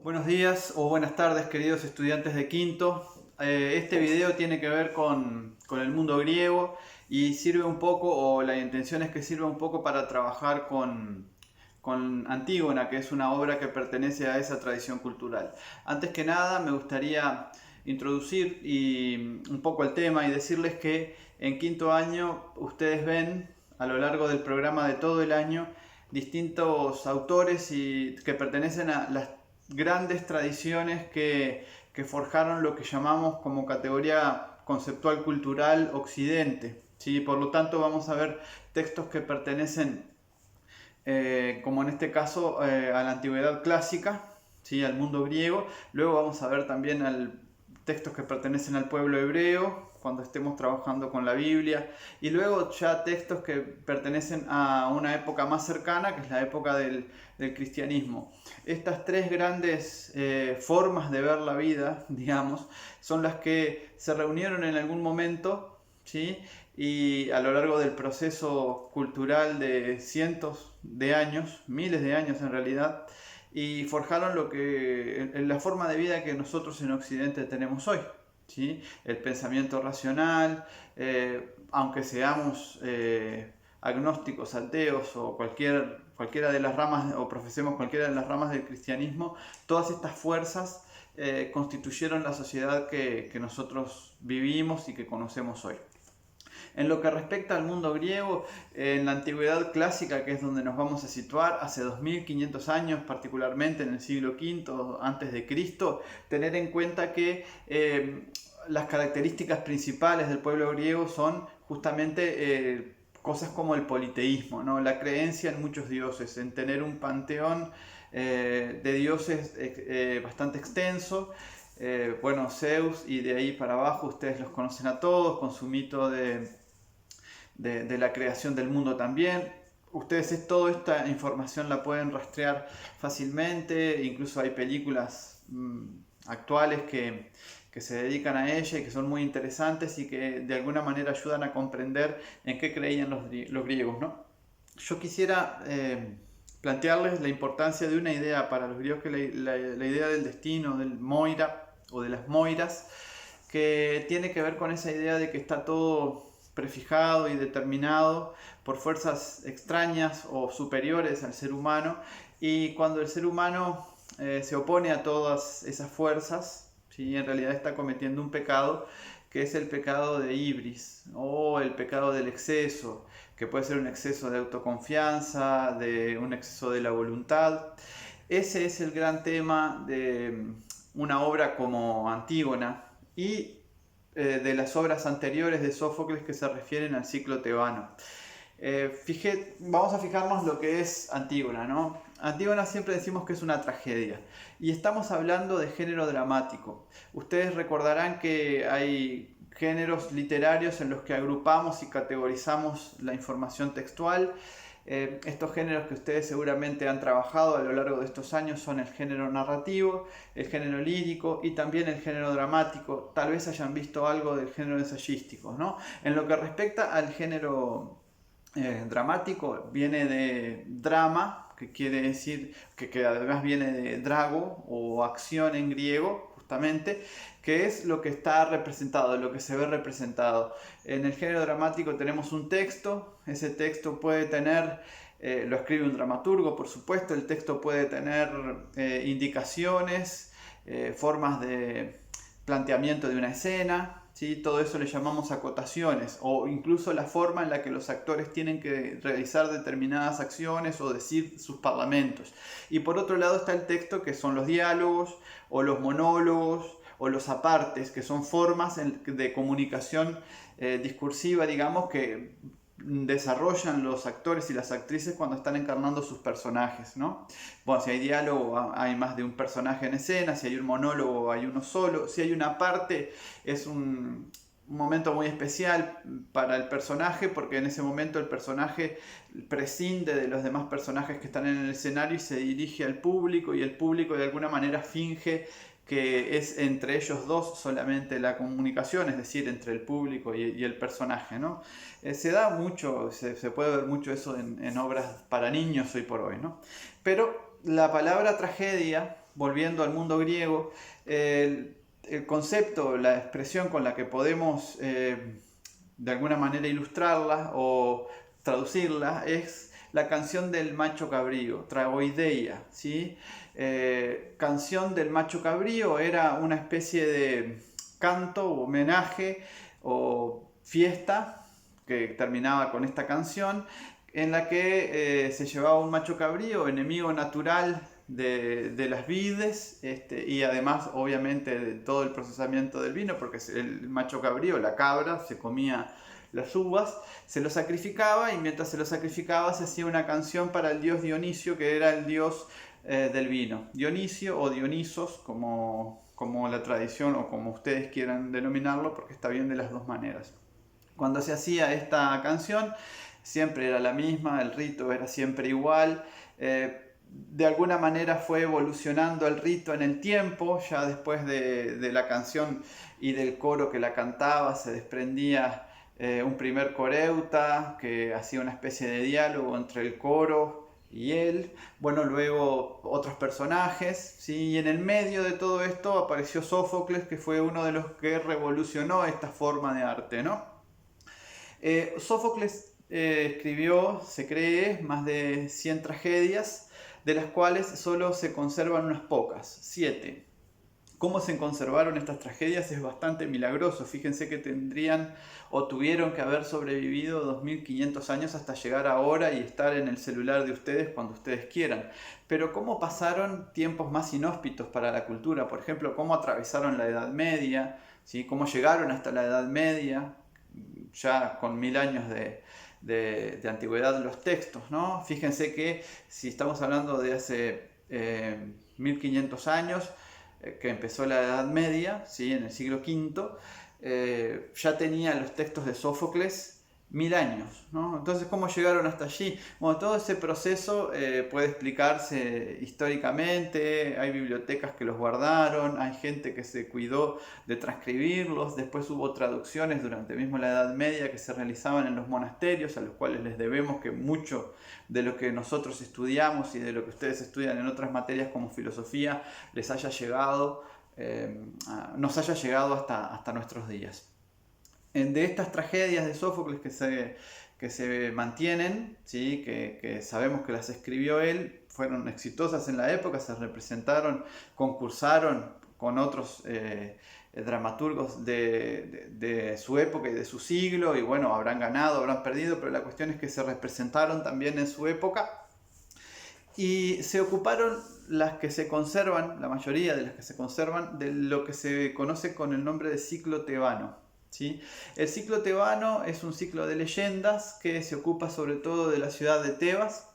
Buenos días o buenas tardes, queridos estudiantes de quinto. Este video tiene que ver con el mundo griego y sirve un poco, o la intención es que sirva un poco para trabajar con Antígona, que es una obra que pertenece a esa tradición cultural. Antes que nada, me gustaría introducir un poco el tema y decirles que en quinto año ustedes ven a lo largo del programa de todo el año distintos autores que pertenecen a las grandes tradiciones que forjaron lo que llamamos como categoría conceptual cultural Occidente. ¿Sí? Por lo tanto, vamos a ver textos que pertenecen, como en este caso, a la antigüedad clásica, ¿sí? Al mundo griego. Luego vamos a ver también textos que pertenecen al pueblo hebreo, cuando estemos trabajando con la Biblia, y luego ya textos que pertenecen a una época más cercana, que es la época del cristianismo. Estas tres grandes formas de ver la vida, digamos, son las que se reunieron en algún momento, ¿sí? Y a lo largo del proceso cultural de cientos de años, miles de años en realidad, y forjaron la forma de vida que nosotros en Occidente tenemos hoy. ¿Sí? El pensamiento racional, aunque seamos agnósticos, ateos o cualquiera de las ramas, o profesemos cualquiera de las ramas del cristianismo, todas estas fuerzas constituyeron la sociedad que nosotros vivimos y que conocemos hoy. En lo que respecta al mundo griego, en la antigüedad clásica, que es donde nos vamos a situar, hace 2500 años, particularmente en el siglo V antes de Cristo, tener en cuenta que las características principales del pueblo griego son justamente cosas como el politeísmo, ¿no? La creencia en muchos dioses, en tener un panteón de dioses bastante extenso. Bueno, Zeus y de ahí para abajo ustedes los conocen a todos, con su mito de la creación del mundo también. Ustedes toda esta información la pueden rastrear fácilmente, incluso hay películas actuales que se dedican a ella y que son muy interesantes y que de alguna manera ayudan a comprender en qué creían los griegos, ¿no? Yo quisiera plantearles la importancia de una idea para los griegos, que la idea del destino, del Moira o de las Moiras, que tiene que ver con esa idea de que está todo prefijado y determinado por fuerzas extrañas o superiores al ser humano, y cuando el ser humano se opone a todas esas fuerzas, ¿sí? En realidad está cometiendo un pecado, que es el pecado de ibris o el pecado del exceso, que puede ser un exceso de autoconfianza, de un exceso de la voluntad. Ese es el gran tema de una obra como Antígona y de las obras anteriores de Sófocles que se refieren al ciclo tebano. Vamos a fijarnos lo que es Antígona, ¿no? Antígona siempre decimos que es una tragedia y estamos hablando de género dramático. Ustedes recordarán que hay géneros literarios en los que agrupamos y categorizamos la información textual. Estos géneros que ustedes seguramente han trabajado a lo largo de estos años son el género narrativo, el género lírico y también el género dramático. Tal vez hayan visto algo del género ensayístico, ¿no? En lo que respecta al género dramático, viene de drama, que quiere decir que además viene de drago o acción en griego, justamente, que es lo que está representado, lo que se ve representado. En el género dramático tenemos un texto, ese texto puede tener, lo escribe un dramaturgo, por supuesto, el texto puede tener indicaciones, formas de planteamiento de una escena, ¿sí? Todo eso le llamamos acotaciones, o incluso la forma en la que los actores tienen que realizar determinadas acciones o decir sus parlamentos. Y por otro lado está el texto, que son los diálogos o los monólogos o los apartes, que son formas de comunicación discursiva, digamos, que desarrollan los actores y las actrices cuando están encarnando sus personajes, ¿no? Bueno, si hay diálogo hay más de un personaje en escena, si hay un monólogo hay uno solo, si hay una parte es un momento muy especial para el personaje, porque en ese momento el personaje prescinde de los demás personajes que están en el escenario y se dirige al público, y el público de alguna manera finge que es entre ellos dos solamente la comunicación, es decir, entre el público y el personaje, ¿no? Se da mucho, se puede ver mucho eso en obras para niños hoy por hoy, ¿no? Pero la palabra tragedia volviendo al mundo griego, el concepto, la expresión con la que podemos de alguna manera ilustrarla o traducirla es la canción del macho cabrío, tragoideia, ¿sí? Canción del macho cabrío era una especie de canto o homenaje o fiesta que terminaba con esta canción en la que se llevaba un macho cabrío, enemigo natural de las vides, y además obviamente de todo el procesamiento del vino, porque el macho cabrío, la cabra, se comía las uvas, se lo sacrificaba, y mientras se lo sacrificaba se hacía una canción para el dios Dionisio, que era el dios del vino. Dionisio o Dionisos, como la tradición o como ustedes quieran denominarlo, porque está bien de las dos maneras. Cuando se hacía esta canción siempre era la misma, el rito era siempre igual. De alguna manera fue evolucionando el rito en el tiempo, ya después de la canción y del coro que la cantaba se desprendía un primer coreuta que hacía una especie de diálogo entre el coro y él, bueno, luego otros personajes, ¿sí? Y en el medio de todo esto apareció Sófocles, que fue uno de los que revolucionó esta forma de arte, ¿no? Sófocles escribió, se cree, más de 100 tragedias, de las cuales solo se conservan unas pocas, 7. Cómo se conservaron estas tragedias es bastante milagroso. Fíjense que tendrían o tuvieron que haber sobrevivido 2500 años hasta llegar ahora y estar en el celular de ustedes cuando ustedes quieran. Pero cómo pasaron tiempos más inhóspitos para la cultura, por ejemplo, cómo atravesaron la Edad Media, ¿sí? Cómo llegaron hasta la Edad Media, ya con 1000 años de antigüedad los textos, ¿no? Fíjense que si estamos hablando de hace 1500 años, que empezó la Edad Media, ¿sí? En el siglo V, ya tenía los textos de Sófocles 1000 años, ¿no? Entonces, ¿cómo llegaron hasta allí? Bueno, todo ese proceso puede explicarse históricamente, hay bibliotecas que los guardaron, hay gente que se cuidó de transcribirlos, después hubo traducciones durante mismo la Edad Media que se realizaban en los monasterios, a los cuales les debemos que mucho de lo que nosotros estudiamos y de lo que ustedes estudian en otras materias como filosofía les haya llegado, nos haya llegado hasta nuestros días. De estas tragedias de Sófocles que se mantienen, ¿sí? que sabemos que las escribió él, fueron exitosas en la época, se representaron, concursaron con otros dramaturgos de su época y de su siglo, y bueno, habrán ganado, habrán perdido, pero la cuestión es que se representaron también en su época, y se ocuparon las que se conservan, la mayoría de las que se conservan, de lo que se conoce con el nombre de ciclo tebano. ¿Sí? El ciclo tebano es un ciclo de leyendas que se ocupa sobre todo de la ciudad de Tebas.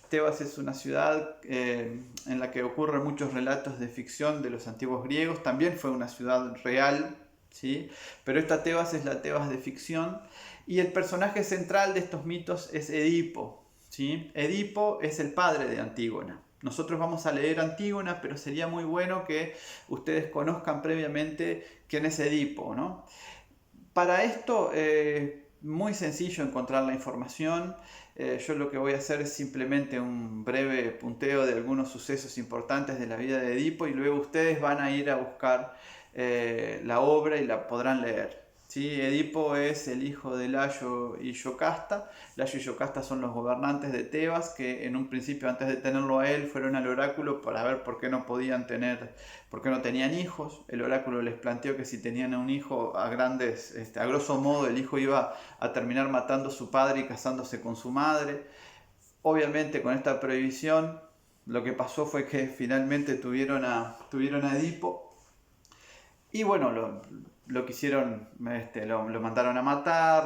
Tebas es una ciudad en la que ocurren muchos relatos de ficción de los antiguos griegos. También fue una ciudad real, ¿sí? Pero esta Tebas es la Tebas de ficción. Y el personaje central de estos mitos es Edipo, ¿sí? Edipo es el padre de Antígona. Nosotros vamos a leer Antígona, pero sería muy bueno que ustedes conozcan previamente quién es Edipo, ¿no? Para esto, muy sencillo encontrar la información. Yo lo que voy a hacer es simplemente un breve punteo de algunos sucesos importantes de la vida de Edipo, y luego ustedes van a ir a buscar la obra y la podrán leer. ¿Sí? Edipo es el hijo de Layo y Yocasta. Layo y Yocasta son los gobernantes de Tebas, que en un principio, antes de tenerlo a él, fueron al oráculo para ver por qué no tenían hijos. El oráculo les planteó que si tenían un hijo, a grosso modo, el hijo iba a terminar matando a su padre y casándose con su madre. Obviamente, con esta prohibición, lo que pasó fue que finalmente tuvieron a Edipo, y bueno, lo quisieron, lo mandaron a matar,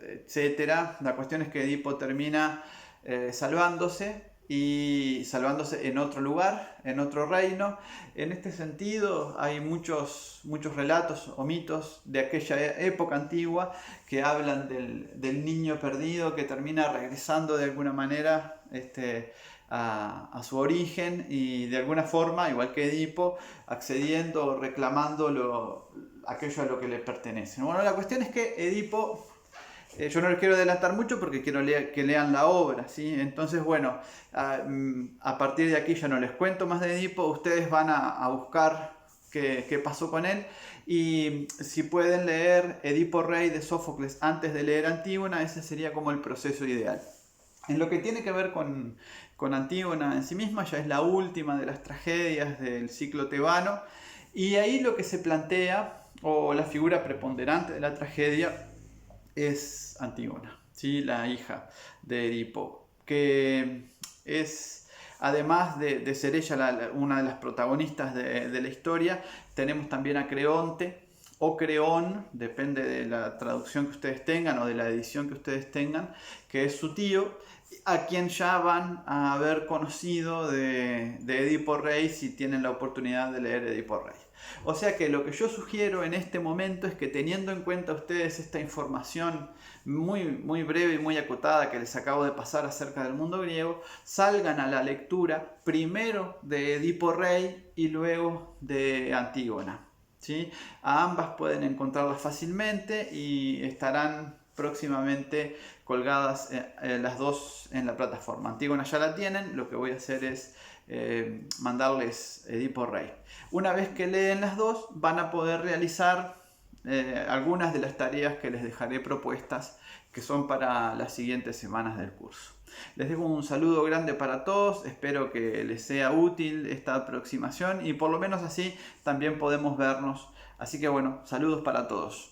etcétera. La cuestión es que Edipo termina salvándose en otro lugar, en otro reino. En este sentido hay muchos relatos o mitos de aquella época antigua que hablan del niño perdido que termina regresando de alguna manera a su origen, y de alguna forma, igual que Edipo, accediendo o reclamando aquello a lo que le pertenece. Bueno, la cuestión es que Edipo Yo no les quiero adelantar mucho porque quiero que lean la obra, ¿sí? Entonces, bueno, a partir de aquí ya no les cuento más de Edipo, ustedes van a buscar qué pasó con él, y si pueden leer Edipo Rey de Sófocles antes de leer Antígona, ese sería como el proceso ideal. En lo que tiene que ver con Antígona en sí misma, ya es la última de las tragedias del ciclo tebano, y ahí lo que se plantea, o la figura preponderante de la tragedia, es Antígona, ¿sí? La hija de Edipo, que es, además de ser ella una de las protagonistas de la historia, tenemos también a Creonte, o Creón, depende de la traducción que ustedes tengan o de la edición que ustedes tengan, que es su tío, a quien ya van a haber conocido de Edipo Rey si tienen la oportunidad de leer Edipo Rey. O sea que lo que yo sugiero en este momento es que, teniendo en cuenta ustedes esta información muy breve y muy acotada que les acabo de pasar acerca del mundo griego, salgan a la lectura primero de Edipo Rey y luego de Antígona, ¿sí? A ambas pueden encontrarlas fácilmente y estarán próximamente colgadas las dos en la plataforma. Antígona ya la tienen, lo que voy a hacer es mandarles Edipo Rey. Una vez que leen las dos, van a poder realizar algunas de las tareas que les dejaré propuestas, que son para las siguientes semanas del curso. Les dejo un saludo grande para todos, espero que les sea útil esta aproximación y por lo menos así también podemos vernos. Así que bueno, saludos para todos.